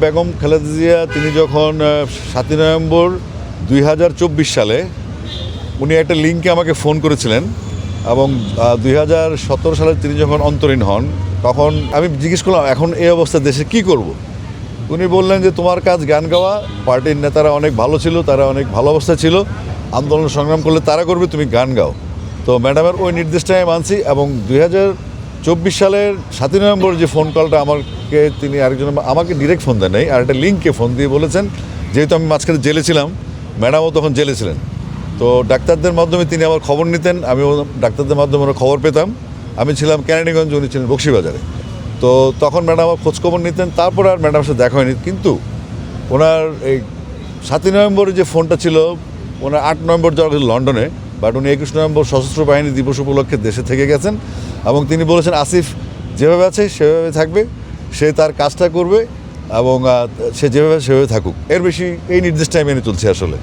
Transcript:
বেগম খালেদা জিয়া তিনি যখন ৭ই নভেম্বর ২০২৪ সালে উনি একটা লিঙ্কে আমাকে ফোন করেছিলেন এবং ২০১৭ সালে তিনি যখন অন্তরীণ হন তখন আমি জিজ্ঞেস করলাম এখন এই অবস্থা দেশে কি করব। উনি বললেন যে তোমার কাজ গান গাওয়া, পার্টির নেতারা অনেক ভালো ছিল, তারা অনেক ভালো অবস্থায় ছিল, আন্দোলন সংগ্রাম করলে তারা করবে, তুমি গান গাও। তো ম্যাডামের ওই নির্দেশটা আমি মানছি এবং ২০২৪ সালের ৭ই নভেম্বর যে ফোন কলটা আমাকে তিনি আরেকজন আমাকে ডিরেক্ট ফোন দেন নাই, আর একটা লিঙ্কে ফোন দিয়ে বলেছেন, যেহেতু আমি মাঝখানে জেলে ছিলাম, ম্যাডামও তখন জেলে ছিলেন, তো ডাক্তারদের মাধ্যমে তিনি আমার খবর নিতেন, আমিও ডাক্তারদের মাধ্যমে ওরা খবর পেতাম। আমি ছিলাম ক্যানাডিগঞ্জ, উনি ছিলেন বক্সিবাজারে। তো তখন ম্যাডাম আমার খোঁজখবর নিতেন, তারপর আর ম্যাডামের সাথে দেখা হয়নি। কিন্তু ওনার এই ৭ই নভেম্বরের যে ফোনটা ছিল, ওনার ৮ নভেম্বর যাওয়া হয়েছিল লন্ডনে, বাট উনি ২১ নভেম্বর সশস্ত্র বাহিনী দিবস উপলক্ষে দেশে থেকে গেছেন এবং তিনি বলেছেন আসিফ যেভাবে আছে সেভাবে থাকবে, সে তার কাজটা করবে এবং সে যেভাবে সেভাবে থাকুক। এর বেশি এই নির্দেশটাই মেনে চলছে আসলে।